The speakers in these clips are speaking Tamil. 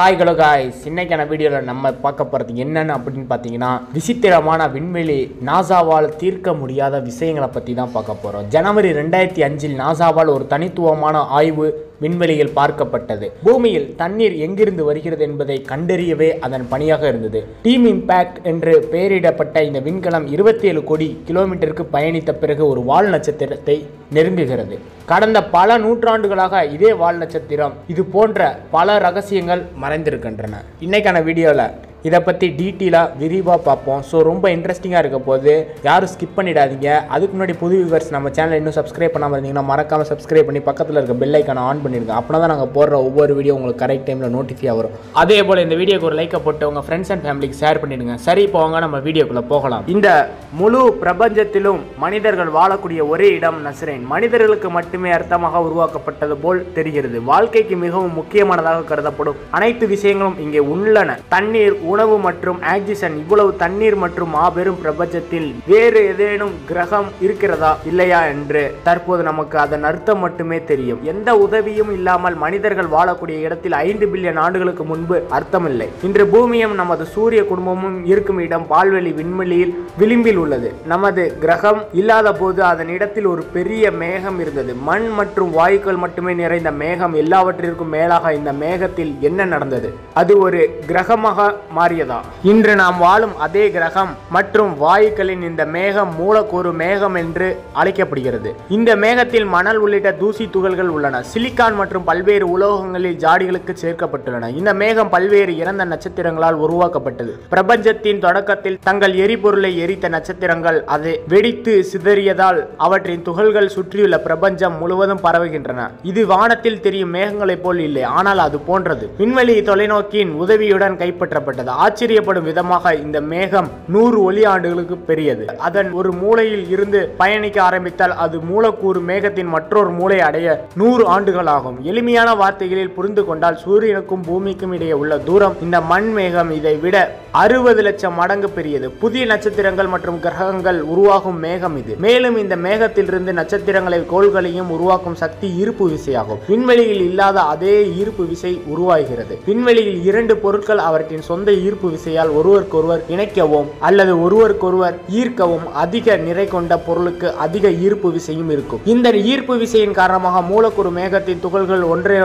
ஹாய் ஹலோ காய்ஸ், இன்னைக்கான வீடியோவில் நம்ம பார்க்க போகிறது என்னென்னு அப்படின்னு பார்த்தீங்கன்னா, விசித்திரமான விண்வெளி நாசாவால் தீர்க்க முடியாத விஷயங்களை பற்றி தான் பார்க்க போகிறோம். ஜனவரி 2005 நாசாவால் ஒரு தனித்துவமான ஆய்வு விண்வெளியில் பார்க்கப்பட்டது. பூமியில் தண்ணீர் எங்கிருந்து வருகிறது என்பதை கண்டறியவே அதன் பணியாக இருந்தது. டீம் இம்பாக்ட் என்று பெயரிடப்பட்ட இந்த விண்கலம் 27 கோடி கிலோமீட்டருக்கு பயணித்த பிறகு ஒரு வால் நட்சத்திரத்தை நெருங்குகிறது. கடந்த பல நூற்றாண்டுகளாக இதே வால் நட்சத்திரம் இது போன்ற பல ரகசியங்கள் மறைந்திருக்கின்றன. இன்னைக்கான வீடியோவில் இதை பற்றி டீட்டெயிலாக விரிவாக பார்ப்போம். ஸோ ரொம்ப இன்ட்ரெஸ்டிங்காக இருக்க போது யாரும் ஸ்கிப் பண்ணிடாதீங்க. அதுக்கு முன்னாடி புது வியூவர்ஸ் நம்ம சேனல் இன்னும் சப்ஸ்கிரைப் பண்ணாமல் இருந்தீங்கன்னா மறக்காமல் சப்ஸ்கிரைப் பண்ணி பக்கத்தில் இருக்க பெல் ஐக்கானை ஆன் பண்ணிடுங்க. அப்படின்னா தான் நாங்கள் போடுற ஒவ்வொரு வீடியோ உங்களுக்கு கரெக்ட் டைமில் நோட்டிஃபை வரும். அதே போல் இந்த வீடியோக்கு ஒரு லைக்கை போட்டு உங்கள் ஃப்ரெண்ட்ஸ் அண்ட் ஃபேமிலிக்கு ஷேர் பண்ணிடுங்க. சரி, போவாங்க நம்ம வீடியோக்குள்ளே போகலாம். இந்த முழு பிரபஞ்சத்திலும் மனிதர்கள் வாழக்கூடிய ஒரே இடம் நஸ்ரேன் மனிதர்களுக்கு மட்டுமே அர்த்தமாக உருவாக்கப்பட்டது போல் தெரிகிறது. வாழ்க்கைக்கு மிகவும் முக்கியமானதாக கருதப்படும் அனைத்து விஷயங்களும் இங்கே உள்ளன. தண்ணீர், உணவு மற்றும் ஆக்சிஜன். இவ்வளவு தண்ணீர் மற்றும் மாபெரும் பிரபஞ்சத்தில் வேறு ஏதேனும் கிரகம் இருக்கிறதா இல்லையா என்று தற்போது நமக்கு அதன் அர்த்தம் மட்டுமே தெரியும். எந்த உதவியும் இல்லாமல் மனிதர்கள் வாழக்கூடிய இடத்தில் 5 பில்லியன் ஆண்டுகளுக்கு முன்பு அர்த்தமில்லை. இன்று பூமியும் நமது சூரிய குடும்பமும் இருக்கும் இடம் பால்வெளி விண்வெளியில் விளிம்பில் உள்ளது. நமது கிரகம் இல்லாத போது அதன் இடத்தில் ஒரு பெரிய மேகம் இருந்தது. மண் மற்றும் வாயுக்கள் மட்டுமே நிறைந்த மேகம். எல்லாவற்றிற்கும் மேலாக இந்த மேகத்தில் என்ன நடந்தது? அது ஒரு கிரகமாக மாறியதா? இன்று நாம் வாழும் அதே கிரகம் மற்றும் வாயுக்களின் இந்த மேகம் மூலக்கூறு மேகம் என்று அழைக்கப்படுகிறது. இந்த மேகத்தில் மணல் உள்ளிட்ட தூசி துகள்கள் உள்ளன. சிலிக்கான் மற்றும் பல்வேறு உலோகங்களில் ஜாடிகளுக்கு சேர்க்கப்பட்டுள்ளன. இந்த மேகம் பல்வேறு இறந்த நட்சத்திரங்களால் உருவாக்கப்பட்டது. பிரபஞ்சத்தின் தொடக்கத்தில் தங்கள் எரிபொருளை எரித்த நட்சத்திரங்கள் அதை வெடித்து சிதறியதால் அவற்றின் துகள்கள் சுற்றியுள்ள பிரபஞ்சம் முழுவதும் பரவுகின்றன. இது வானத்தில் தெரியும் மேகங்களைப் போல் இல்லை, ஆனால் அது போன்றது. விண்வெளி தொலைநோக்கியின் உதவியுடன் கைப்பற்றப்பட்டது. ஆச்சரியப்படும் விதமாக இந்த மேகம் 100 ஒளி ஆண்டுகளுக்கு பெரியது. அதன் ஒரு மூலையில் இருந்து பயணிக்க ஆரம்பித்தால் அது மூலக்கூறு மேகத்தின் மற்றொரு மூலை அடைய 100 ஆண்டுகள் ஆகும். எளிமையான வார்த்தைகளில் புரிந்து கொண்டால் சூரியனுக்கும் பூமிக்கும் இடையே உள்ள தூரம் இந்த மண் மேகம் இதை விட 60 லட்சம் மடங்கு பெரியது. புதிய நட்சத்திரங்கள் மற்றும் கிரகங்கள் உருவாகும் மேகம் இது. மேலும் இந்த மேகத்திலிருந்து நட்சத்திரங்களை கோள்களையும் உருவாக்கும் சக்தி ஈர்ப்பு விசையாகும். விண்வெளியில் இல்லாத அதே ஈர்ப்பு விசை உருவாகிறது. விண்வெளியில் 2 பொருட்கள் அவற்றின் சொந்த ஈர்ப்பு விசையால் ஒருவருக்கொருவர் இணைக்கவும் அல்லது ஒருவருக்கொருவர் ஈர்க்கவும் அதிக நிறை கொண்ட பொருளுக்கு அதிக ஈர்ப்பு விசையும் இருக்கும். இந்த ஈர்ப்பு விசையின் காரணமாக மூலக்கூறு மேகத்தின் துகள்கள் ஒன்றே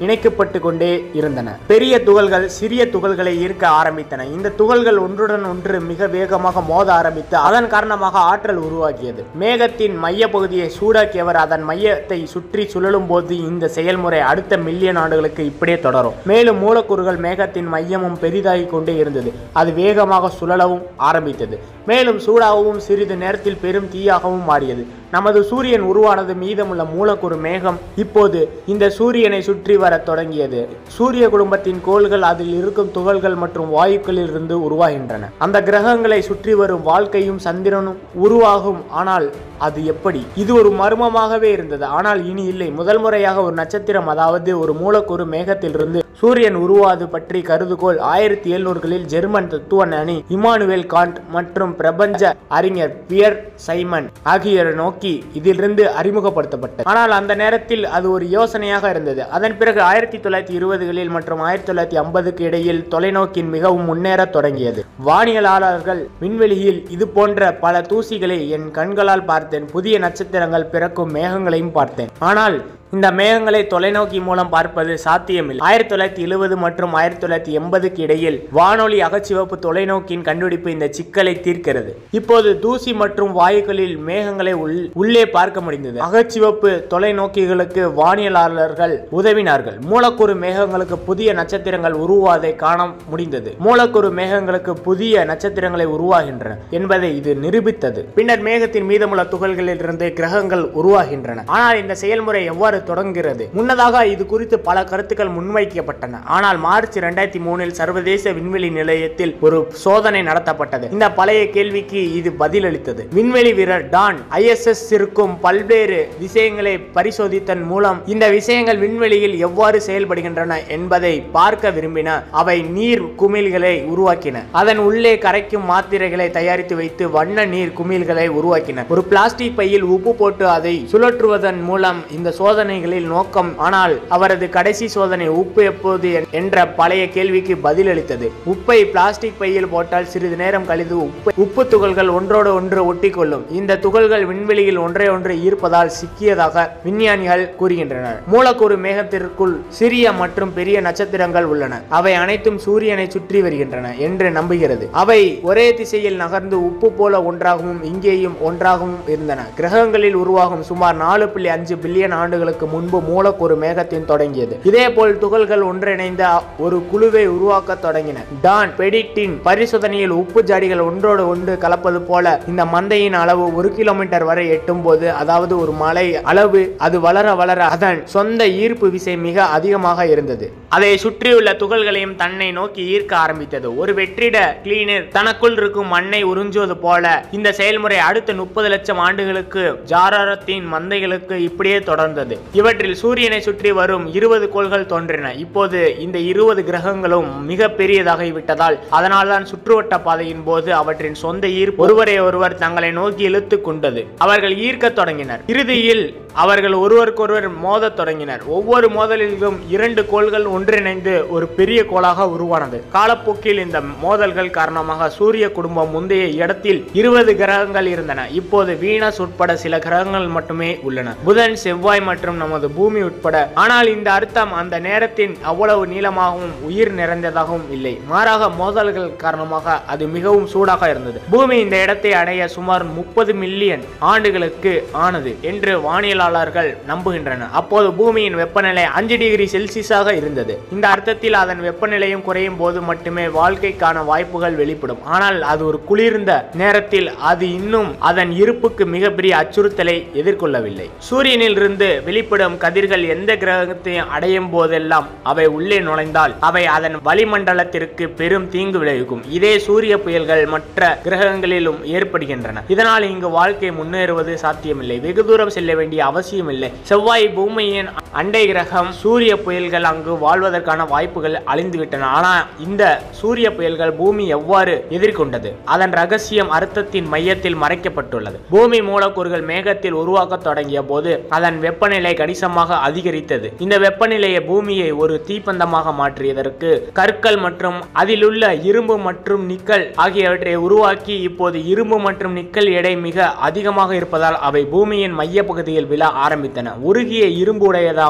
இணைக்கப்பட்டு கொண்டே இருந்தன. பெரிய துகள்கள் சிறிய துகள்களை ஈர்க்க ஆரம்பித்தன. இந்த துகள்கள் ஒன்றுடன் ஒன்று மிக வேகமாக மோத ஆரம்பித்து அதன் காரணமாக ஆற்றல் உருவாகியது. மேகத்தின் மைய பகுதியை சூடாக்கியவர் அதன் மையத்தை சுற்றி சுழலும் போது இந்த செயல்முறை அடுத்த மில்லியன் ஆண்டுகளுக்கு இப்படியே தொடரும். மேலும் மூலக்கூறுகள் மேகத்தின் மையமும் பெரிதாகி கொண்டே இருந்தது. அது வேகமாக சுழலவும் ஆரம்பித்தது. மேலும் சூடாகவும் சிறிது நேரத்தில் பெரும் தீயாகவும் மாறியது. நமது சூரியன் உருவானது. மீதமுள்ள மூலக்கூறு மேகம் இப்போது இந்த சூரியனை சுற்றி வர தொடங்கியது. சூரிய குடும்பத்தின் கோள்கள், அதில் இருக்கும் துகள்கள் மற்றும் வாயுக்களில் இருந்து உருவாகின்றன. அந்த கிரகங்களை சுற்றி வரும் வாழ்க்கையும் சந்திரனும் உருவாகும். ஆனால் அது எப்படி? இது ஒரு மர்மமாகவே இருந்தது. ஆனால் இனி இல்லை. முதல் முறையாக ஒரு நட்சத்திரம், அதாவது ஒரு மூலக்கூறு மேகத்திலிருந்து சூரியன் உருவாது பற்றி கருதுகோள் 1700களில் ஜெர்மன் தத்துவ ஞானி இமானுவேல் காண்ட் மற்றும் பிரபஞ்ச அறிஞர் பியர் சைமன் ஆகியோர் நோக்கி இதிலிருந்து அறிமுகப்படுத்தப்பட்டது. ஆனால் அந்த நேரத்தில் அது ஒரு யோசனையாக இருந்தது. அதன் பிறகு 1920களில் மற்றும் 1950க்கு இடையில் தொலைநோக்கின் மிகவும் முன்னேற தொடங்கியது. வானியலாளர்கள் விண்வெளியில் இது போன்ற பல தூசிகளை என் கண்களால் பார்த்தேன். புதிய நட்சத்திரங்கள் பிறக்கும் மேகங்களையும் பார்த்தேன். ஆனால் இந்த மேகங்களை தொலைநோக்கி மூலம் பார்ப்பது சாத்தியமில்லை. 1970 மற்றும் 1980க்கு இடையில் வானொலி அகச்சிவப்பு தொலைநோக்கியின் கண்டுபிடிப்பு இந்த சிக்கலை தீர்க்கிறது. இப்போது தூசி மற்றும் வாயுக்களில் மேகங்களை உள்ளே பார்க்க முடிந்தது. அகச்சிவப்பு தொலைநோக்கிகளுக்கு வானியலாளர்கள் உதவினார்கள். மூலக்கூறு மேகங்களுக்கு புதிய நட்சத்திரங்கள் உருவாவதை காண முடிந்தது. மூலக்கூறு மேகங்களுக்கு புதிய நட்சத்திரங்களை உருவாகின்றன என்பதை இது நிரூபித்தது. பின்னர் மேகத்தின் மீதமுள்ள துகள்களில் இருந்து கிரகங்கள் உருவாகின்றன. ஆனால் இந்த செயல்முறை எவ்வாறு தொடங்குகிறது? முன்னதாக இது குறித்து பல கருத்துக்கள் முன்வைக்கப்பட்டன. ஆனால் மார்ச் 2003இல் சர்வதேச விண்வெளி நிலையத்தில் ஒரு சோதனை நடத்தப்பட்டது. இந்த பழைய கேள்விக்கு இது பதிலளித்தது. விண்வெளி வீரர் டான் ISS இருக்கும் பல்வேறு விஷயங்களை பரிசோதித்தன் மூலம் இந்த விஷயங்கள் விண்வெளியில் எவ்வாறு செயல்படுகின்றன என்பதை பார்க்க விரும்பின. அவை நீர் குமிழ்களை உருவாக்கின. அதன் உள்ளே கரைக்கும் மாத்திரைகளை தயாரித்து வைத்து வண்ண நீர் குமிழ்களை உருவாக்கின. ஒரு பிளாஸ்டிக் பையில் உப்பு போட்டு அதை சுழற்றுவதன் மூலம் இந்த சோதனை சோதனைகளில் நோக்கம். ஆனால் அவரது கடைசி சோதனை உப்பு எப்போது என்ற பழைய கேள்விக்கு பதிலளித்தது. உப்பை பிளாஸ்டிக் பையில் போட்டால் சிறிது நேரம் கழித்து உப்பு துகள்கள் ஒன்றோடு ஒன்று ஒட்டிக்கொள்ளும். இந்த துகள்கள் விண்வெளியில் ஒன்றை ஒன்று ஈர்ப்பதால் சிக்கியதாக விஞ்ஞானிகள் கூறுகின்றனர். மூலக்கூறு மேகத்திற்குள் சிறிய மற்றும் பெரிய நட்சத்திரங்கள் உள்ளன. அவை அனைத்தும் சூரியனை சுற்றி வருகின்றன என்று நம்புகிறது. அவை ஒரே திசையில் நகர்ந்து உப்பு போல ஒன்றாகவும் இங்கேயும் ஒன்றாகவும் இருந்தன. கிரகங்களில் உருவாகும் சுமார் 4.5 பில்லியன் ஆண்டுகளுக்கு முன்பு மூலக்கூறு மேகத்தின் தொடங்கியது. இதேபோல் துகள்கள் ஒன்றிணைந்த ஒரு குழுவை உருவாக்க தொடங்கின. டான் பெடிட்டின் பரிசோதனையில் உப்பு ஜாடிகள் ஒன்றோடு ஒன்று கலப்பது போல இந்த மந்தையின் அளவு 1 கிலோமீட்டர் வரை எட்டும் போது, அதாவது ஒரு மலை அளவு, அது வளர வளர அதன் சொந்த ஈர்ப்பு விசை மிக அதிகமாக இருந்தது. அதை சுற்றியுள்ள துகள்களையும் தன்னை நோக்கி ஈர்க்க ஆரம்பித்தது. ஒரு வெற்றிட கிளீனர் தனக்குள் இருக்கும் மண்ணை உறிஞ்சுவது போல இந்த செயல்முறை அடுத்த 30 லட்சம் ஆண்டுகளுக்கு ஜாரத்தின் மந்தைகளுக்கு இப்படியே தொடர்ந்தது. இவற்றில் சூரியனை சுற்றி வரும் 20 கோள்கள் தோன்றின. இப்போது இந்த 20 கிரகங்களும் மிக பெரியதாகிவிட்டதால் அதனால்தான் சுற்றுவட்ட பாதையின் போது அவற்றின் சொந்த ஈர்ப்பு ஒருவரை ஒருவர் தங்களை நோக்கி இழுத்து கொண்டது. அவர்கள் ஈர்க்க தொடங்கினர். இறுதியில் அவர்கள் ஒருவருக்கொருவர் மோதத் தொடங்கினர். ஒவ்வொரு மோதலிலும் 2 கோள்கள் ஒன்றிணைந்து ஒரு பெரிய கோளாக உருவானது. காலப்போக்கில் இந்த மோதல்கள் காரணமாக சூரிய குடும்பம் முந்தைய இடத்தில் 20 கிரகங்கள் இருந்தன. இப்போது வீனஸ் உட்பட சில கிரகங்கள் மட்டுமே உள்ளன. புதன், செவ்வாய் மற்றும் நமது பூமி உட்பட. ஆனால் இந்த அர்த்தம் அந்த நேரத்தின் அவ்வளவு நீளமாகவும் உயிர் நிறைந்ததாகவும் இல்லை. மாறாக மோதல்கள் காரணமாக அது மிகவும் சூடாக இருந்தது. பூமி இந்த இடத்தை அடைய சுமார் 30 மில்லியன் ஆண்டுகளுக்கு ஆனது என்று வானியலாளர்கள் நம்புகின்றனர். அப்போது பூமியின் வெப்பநிலை 5 டிகிரி செல்சியஸாக இருந்தது. இந்த அர்த்தத்தில் அதன் வெப்பநிலையும் குறையும் போது மட்டுமே வாழ்க்கைக்கான வாய்ப்புகள் வெளிப்படும். ஆனால் அது ஒரு குளிர்ந்த நேரத்தில் அது இன்னும் அதன் இருப்புக்கு மிகப்பெரிய அச்சுறுத்தலை எதிர்கொள்ளவில்லை. சூரியனில் இருந்து வெளிப்படும் கதிர்கள் எந்த கிரகத்தையும் அடையும் போதெல்லாம் அவை உள்ளே நுழைந்தால் அவை அதன் வளிமண்டலத்திற்கு பெரும் தீங்கு விளைவிக்கும். இதே சூரிய புயல்கள் மற்ற கிரகங்களிலும் ஏற்படுகின்றன. இதனால் இங்கு வாழ்க்கை முன்னேறுவது சாத்தியமில்லை. வெகு தூரம் செல்ல வேண்டிய அவசியம் இல்லை. செவ்வாய் பூமியின் அண்டை கிரகம். சூரிய புயல்கள் அங்கு வாழ்வதற்கான வாய்ப்புகள் அழிந்துவிட்டன. ஆனால் இந்த சூரிய புயல்கள் பூமி எவ்வாறு எதிர்கொண்டது? அதன் ரகசியம் அர்த்தத்தின் மையத்தில் மறைக்கப்பட்டுள்ளது. பூமி மூலக்கூறுகள் மேகத்தில் உருவாக்க தொடங்கிய போது அதன் வெப்பநிலை கணிசமாக அதிகரித்தது. இந்த வெப்பநிலையை பூமியை ஒரு தீப்பந்தமாக மாற்றியதற்கு கற்கள் மற்றும் அதிலுள்ள இரும்பு மற்றும் நிக்கல் ஆகியவற்றை உருவாக்கி, இப்போது இரும்பு மற்றும் நிக்கல் எடை மிக அதிகமாக இருப்பதால் அவை பூமியின் மைய பகுதியில் விழ ஆரம்பித்தன. உருகிய இரும்பு உடையதாக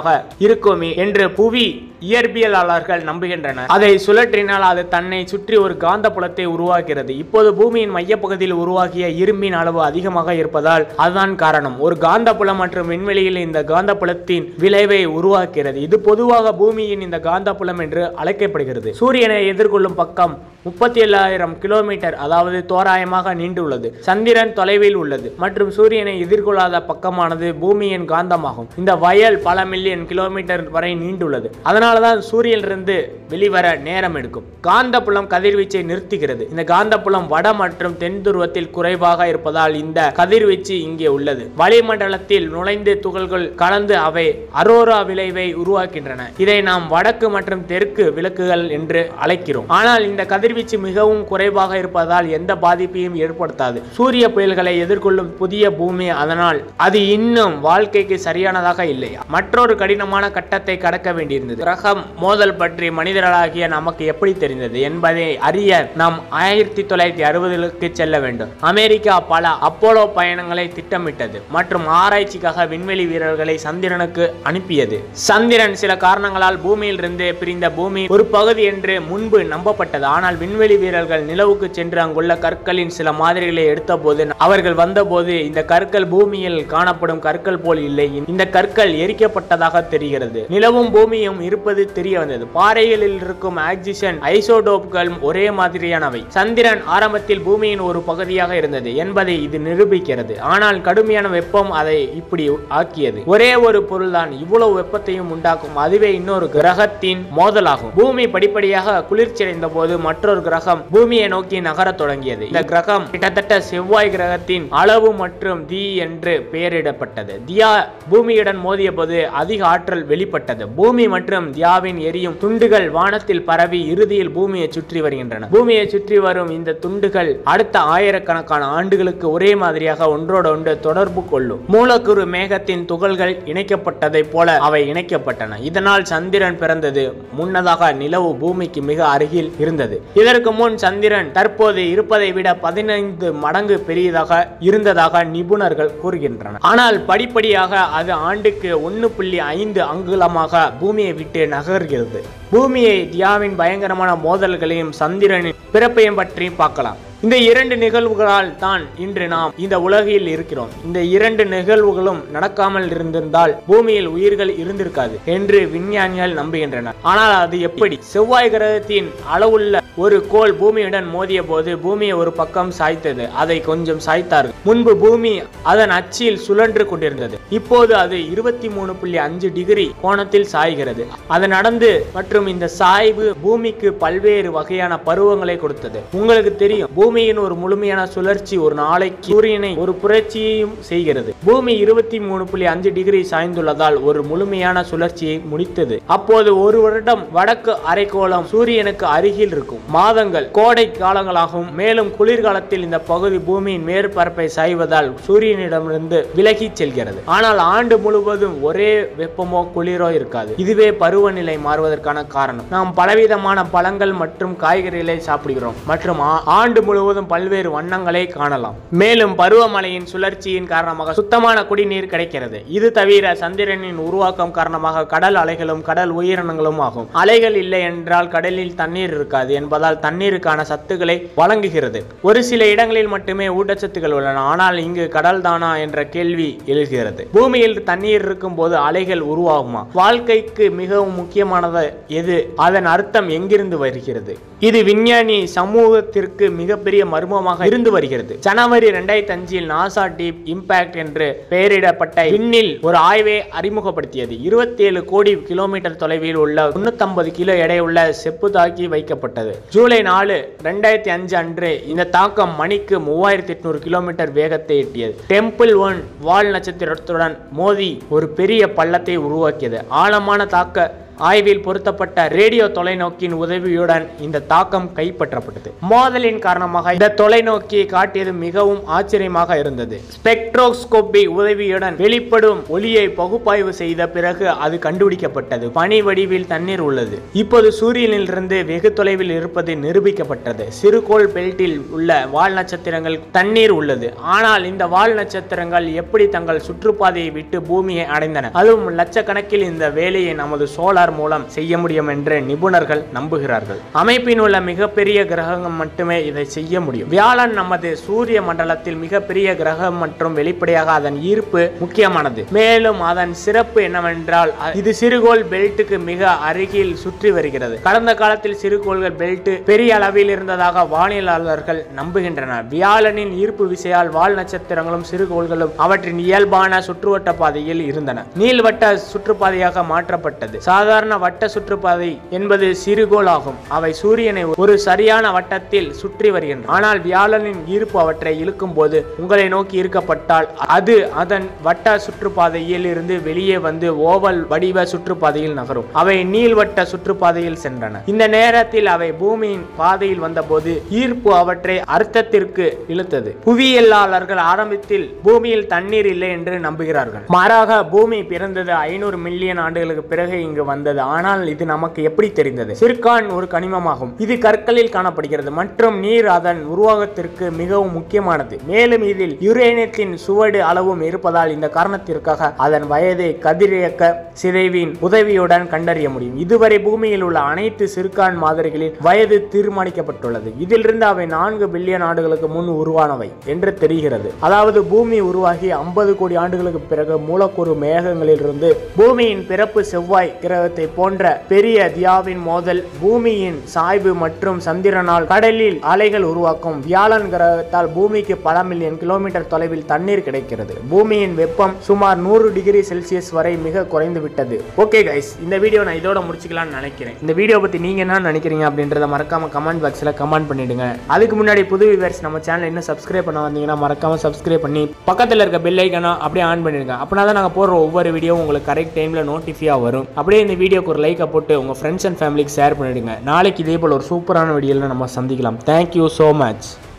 இருக்குமே என்று புவி இயற்பியலாளர்கள் நம்புகின்றனர். அதை சுழற்றினால் அது தன்னை சுற்றி ஒரு காந்த புலத்தை உருவாக்குகிறது. இப்போது பூமியின் மையப்பகுதியில் உருவாகிய இரும்பின் அளவு அதிகமாக இருப்பதால் அதுதான் காரணம். ஒரு காந்த புலம் மற்றும் விண்வெளியில் இந்த காந்த புலத்தின் விளைவை உருவாக்குகிறது. இது பொதுவாக பூமியின் இந்த காந்த புலம் என்று அழைக்கப்படுகிறது. சூரியனை எதிர்கொள்ளும் பக்கம் 37,000 கிலோமீட்டர், அதாவது தோராயமாக நீண்டுள்ளது. சந்திரன் தொலைவில் உள்ளது மற்றும் சூரியனை எதிர்கொள்ளாத பக்கமானது பூமியின் காந்தமாகும். இந்த வயல் பல மில்லியன் கிலோமீட்டர் வரை நீண்டுள்ளது. அதனால்தான் சூரியனிலிருந்து வெளிவர நேரம் எடுக்கும். காந்த புலம் கதிர்வீச்சை நிறுத்துகிறது. இந்த காந்த புலம் வட மற்றும் தென் துருவத்தில் குறைவாக இருப்பதால் இந்த கதிர்வீச்சு இங்கே உள்ளது. வளிமண்டலத்தில் நுழைந்து துகள்கள் கலந்து அவை அரோரா விளைவை உருவாக்கின்றன. இதை நாம் வடக்கு மற்றும் தெற்கு விளக்குகள் என்று அழைக்கிறோம். ஆனால் இந்த கதிர்வீச்சு மிகவும் குறைவாக இருப்பதால் எந்த பாதிப்பையும் ஏற்படுத்தாது. சூரிய புயல்களை எதிர்கொள்ளும் புதிய பூமி, அதனால் அது இன்னும் வாழ்க்கைக்கு சரியானதாக இல்லை. மற்றொரு கடினமான கட்டத்தை கடக்க வேண்டியிருந்தது. கிரகம் மோதல் பற்றி மனிதர்களாகிய நமக்கு எப்படி தெரிந்தது என்பதை அறிய நாம் 1960களுக்கு செல்ல வேண்டும். அமெரிக்கா பல அப்போலோ பயணங்களை திட்டமிட்டது மற்றும் ஆராய்ச்சிக்காக விண்வெளி வீரர்களை சந்திரனுக்கு அனுப்பியது. சந்திரன் சில காரணங்களால் பூமியில் இருந்து பிரிந்த பூமி ஒரு பகுதி என்று முன்பு நம்பப்பட்டது. ஆனால் விண்வெளி வீரர்கள் நிலவுக்கு சென்று அங்குள்ள கற்களின் சில மாதிரிகளை எடுத்த போது அவர்கள் வந்தபோது இந்த கற்கள் பூமியில் காணப்படும் கற்கள் போல் இல்லை. இந்த கற்கள் எரிக்கப்பட்டதாக தெரிகிறது. நிலவும் பூமியும் இருப்பது தெரிய வந்தது. பாறைகளில் இருக்கும் ஆக்சிஜன் ஐசோடோப்கள் ஒரே மாதிரியானவை. சந்திரன் ஆரம்பத்தில் பூமியின் ஒரு பகுதியாக இருந்தது என்பதை இது நிரூபிக்கிறது. ஆனால் கடுமையான வெப்பம் அதை இப்படி ஆக்கியது. ஒரே ஒரு பொருள் தான் இவ்வளவு வெப்பத்தையும் உண்டாக்கும். அதுவே இன்னொரு கிரகத்தின் மோதலாகும். பூமி படிப்படியாக குளிர்ச்சியடைந்த போது மற்றொரு கிரகம் பூமியை நோக்கி நகர தொடங்கியது. இந்த கிரகம் கிட்டத்தட்ட செவ்வாய் கிரகத்தின் அளவு மற்றும் தி என்று பெயரிடப்பட்டது. தியா பூமியுடன் மோதிய போது அதிக ஆற்றல் வெளிப்பட்டது. பூமி மற்றும் தியாவின் எரியும் துண்டுகள் வானத்தில் பரவி இறுதியில் பூமியை சுற்றி வருகின்றன. பூமியை சுற்றி வரும் இந்த துண்டுகள் அடுத்த ஆயிரக்கணக்கான ஆண்டுகளுக்கு ஒரே மாதிரியாக ஒன்றோடு ஒன்று தொடர்பு கொள்ளும். மூலக்கூறு மேகத்தின் துகள்கள் இணைக்கப்பட்டதை போல அவை இணைக்கப்பட்டன. இதனால் சந்திரன் பிறந்தது. முன்னதாக நிலவு பூமிக்கு மிக அருகில் இருந்தது. இதற்கு முன் சந்திரன் தற்போது இருப்பதை விட 15 மடங்கு பெரியதாக இருந்ததாக நிபுணர்கள் கூறுகின்றனர். ஆனால் படிப்படியாக அது ஆண்டுக்கு 1.5 அங்குலமாக பூமியை விட்டு நகர்கிறது. பூமியை தியாவின் பயங்கரமான மோதல்களையும் சந்திரனின் பிறப்பையும் பற்றி பார்க்கலாம். இந்த 2 நிகழ்வுகளால் தான் இன்று நாம் இந்த உலகில் இருக்கிறோம். இந்த 2 நிகழ்வுகளும் நடக்காமல் இருந்திருந்தால் பூமியில் உயிர்கள் இருந்திருக்காது என்று விஞ்ஞானிகள் நம்புகின்றனர். ஆனால் அது எப்படி? செவ்வாய் கிரகத்தின் அளவுள்ள ஒரு கோள் பூமியுடன் மோதிய போது பூமியை ஒரு பக்கம் சாய்த்தது. அதை கொஞ்சம் சாய்த்தார்கள். முன்பு பூமி அதன் அச்சில் சுழன்று கொண்டிருந்தது. இப்போது அது 23.5 டிகிரி கோணத்தில் சாய்கிறது. அது நடந்து மற்றும் இந்த சாய்வு பூமிக்கு பல்வேறு வகையான பருவங்களை கொடுத்தது. உங்களுக்கு தெரியும், பூமியின் ஒரு முழுமையான சுழற்சி ஒரு நாளைக்கு சூரியனை ஒரு புரட்சியையும் செய்கிறது. பூமி 23.5 டிகிரி சாய்ந்துள்ளதால் ஒரு முழுமையான சுழற்சியை முடித்தது. அப்போது ஒரு வருடம் வடக்கு அரைக்கோளம் சூரியனுக்கு அருகில் இருக்கும். மாதங்கள் கோடை காலங்களாகவும் மேலும் குளிர்காலத்தில் இந்த பகுதி பூமியின் மேற்பரப்பை சாய்வதால் சூரியனிடமிருந்து விலகி செல்கிறது. ஆனால் ஆண்டு முழுவதும் ஒரே வெப்பமோ குளிரோ இருக்காது. இதுவே பருவநிலை மாறுவதற்கான காரணம். நாம் பலவிதமான பழங்கள் மற்றும் காய்கறிகளை சாப்பிடுகிறோம் மற்றும் ஆண்டு முழுவதும் பல்வேறு வண்ணங்களை காணலாம். மேலும் பருவமழையின் சுழற்சியின் காரணமாக சுத்தமான குடிநீர் கிடைக்கிறது. இது தவிர சந்திரனின் உருவாக்கம் காரணமாக கடல் அலைகளும் கடல் உயிரினங்களும் ஆகும். அலைகள் இல்லை என்றால் கடலில் தண்ணீர் இருக்காது என்பதால் தண்ணீருக்கான சத்துக்களை வழங்குகிறது. ஒரு சில இடங்களில் மட்டுமே ஊட்டச்சத்துக்கள் உள்ளன. ஆனால் இங்கு கடல் தானா என்ற கேள்வி எழுகிறது. பூமியில் தண்ணீர் இருக்கும் போது அலைகள் உருவாகுமா? வாழ்க்கைக்கு மிகவும் முக்கியமானது எது? அதன் அர்த்தம் எங்கிருந்து வருகிறது? இது விஞ்ஞானி சமூகத்திற்கு மிகப்பெரிய மர்மமாக இருந்து வருகிறது. ஜனவரி 2005 நாசா டீப் இம்பாக்ட் என்று பெயரிடப்பட்ட விண்ணில் ஒரு ஆய்வை அறிமுகப்படுத்தியது. 27 கோடி கிலோமீட்டர் தொலைவில் உள்ள 350 கிலோ எடையுள்ள செப்பு தாக்கி வைக்கப்பட்டது. ஜூலை 4, 2005 அன்று இந்த தாக்கம் மணிக்கு 3800 கிலோமீட்டர் வேகத்தை எட்டியது. டெம்பிள் 1 வால் நட்சத்திரத்துடன் மோதி ஒரு பெரிய பள்ளத்தை உருவாக்கியது. ஆழமான தாக்க ஆய்வில் பொருத்தப்பட்ட ரேடியோ தொலைநோக்கின் உதவியுடன் இந்த தாக்கம் கைப்பற்றப்பட்டது. மோதலின் காரணமாக இந்த தொலைநோக்கியை காட்டியது மிகவும் ஆச்சரியமாக இருந்தது. ஸ்பெக்ட்ரோஸ்கோபி உதவியுடன் வெளிப்படும் ஒளியை பகுப்பாய்வு செய்த பிறகு அது கண்டுபிடிக்கப்பட்டது. பனி வடிவில் தண்ணீர் உள்ளது. இப்போது சூரியனில் இருந்து வெகு தொலைவில் இருப்பது நிரூபிக்கப்பட்டது. சிறுகோள் பெல்ட்டில் உள்ள வால் நட்சத்திரங்கள் தண்ணீர் உள்ளது. ஆனால் இந்த வால் நட்சத்திரங்கள் எப்படி தங்கள் சுற்றுப்பாதையை விட்டு பூமியை அடைந்தன? அதுவும் லட்சக்கணக்கில். இந்த வேலையை நமது சோலார் மூலம் செய்ய முடியும் என்று நிபுணர்கள் நம்புகிறார்கள். அமைப்பின் உள்ள மிகப்பெரிய கிரகம் மட்டுமே இதை செய்ய முடியும். வியாழன் நமது சூரிய மண்டலத்தில் மிகப்பெரிய கிரகம் மற்றும் வெளிப்படையாக அதன் ஈர்ப்பு முக்கியமானது. மேலும் அதன் சிறப்பு என்னவென்றால் இது சிறுகோள் பெல்ட்டுக்கு மிக அருகில் சுற்றி வருகிறது. கடந்த காலத்தில் சிறுகோள்கள் பெல்ட் பெரிய அளவில் இருந்ததாக வானியலாளர்கள் நம்புகின்றனர். வியாழனின் ஈர்ப்பு விசையால் வால் நட்சத்திரங்களும் சிறுகோள்களும் அவற்றின் இயல்பான சுற்றுவட்ட பாதையில் இருந்தன. நீள்வட்ட சுற்றுப்பாதையாக மாற்றப்பட்டது. சாதாரண வட்ட சுற்றுப்பாதை என்பது சிறுகோள் ஆகும். அவை சூரியனை ஒரு சரியான வட்டத்தில் சுற்றி வருகின்றன. ஆனால் வியாழனின் ஈர்ப்பு அவற்றை இழுக்கும் போது உங்களை நோக்கி ஈர்க்கப்பட்டால் அது அதன் வட்ட சுற்றுப்பாதையில் இருந்து வெளியே வந்து ஓவல் வடிவ சுற்றுப்பாதையில் நகரும். அவை நீள்வட்ட சுற்றுப்பாதையில் சென்றன. இந்த நேரத்தில் அவை பூமியின் பாதையில் வந்தபோது ஈர்ப்பு அவற்றை அர்த்தத்திற்கு இழுத்தது. புவியியலாளர்கள் ஆரம்பத்தில் பூமியில் தண்ணீர் இல்லை என்று நம்புகிறார்கள். மாறாக பூமி பிறந்தது 500 மில்லியன் ஆண்டுகளுக்கு பிறகு இங்கு வந்தது. ஆனால் இது நமக்கு எப்படி தெரிந்தது? சிர்கான் ஒரு கனிமமாகும். இது கற்களில் காணப்படுகிறது மற்றும் நீர் அதன் உருவாக்கத்திற்கு மிகவும் முக்கியமானது. மேலும் இதில் யுரேனியத்தின் சுவடு அளவும் இருப்பதால் இந்த காரணத்திற்காக அதன் வயதை கதிரியக்க சிதைவின் உதவியுடன் கண்டறிய முடியும். இதுவரை பூமியில் உள்ள அனைத்து சிர்கான் மாதிரிகளின் வயது தீர்மானிக்கப்பட்டுள்ளது. இதிலிருந்து அவை 4 பில்லியன் ஆண்டுகளுக்கு முன் உருவானவை என்று தெரிகிறது. அதாவது பூமி உருவாகி 50 கோடி ஆண்டுகளுக்கு பிறகு மூலக்கூறு மேகங்களிலிருந்து பூமியின் பிறப்பு செவ்வாய் கிரகத்தை போன்ற பெரிய தியாவின் மோதல், பூமியின் சாய்வு மற்றும் சந்திரனால் கடலில் அலைகள் உருவாக்கும். வியாழன் கிரகத்தால் பூமிக்கு பல மில்லியன் கிலோமீட்டர் தொலைவில் தண்ணீர் கிடைக்கிறது. பூமியின் வெப்பம் சுமார் 100 டிகிரி செல்சியஸ் வரை மிக குறைந்து விட்டது. ஓகே கைஸ், இந்த வீடியோ நான் இதோட முடிச்சுக்கலாம்னு நினைக்கிறேன். இந்த வீடியோ பத்தி நீங்க என்ன நினைக்கிறீங்க அப்படின்றத மறக்காம கமெண்ட் பாக்ஸ்ல கமெண்ட் பண்ணிடுங்க. அதுக்கு முன்னாடி புது வியூவர்ஸ் நம்ம சேனல் இன்னும் சப்ஸ்கிரைப் பண்ண வந்தீங்கன்னா மறக்காம சப்ஸ்கிரைப் பண்ணி பக்கத்தில் இருக்க பெல் ஐக்கான அப்படியே ஆன் பண்ணிடுங்க. அப்படின்னா தான் நாங்கள் போடுற ஒவ்வொரு வீடியோ உங்களுக்கு கரெக்ட் டைம்ல நோட்டிஃபை வரும். அப்படியே இந்த வீடியோக்கு ஒரு லைக்கை போட்டு உங்கள் ஃப்ரெண்ட்ஸ் அண்ட் ஃபேமிலிக்கு ஷேர் பண்ணிவிடுங்க. நாளைக்கு இதே போல் ஒரு சூப்பரான வீடியோவில் நம்ம சந்திக்கலாம். Thank you so much.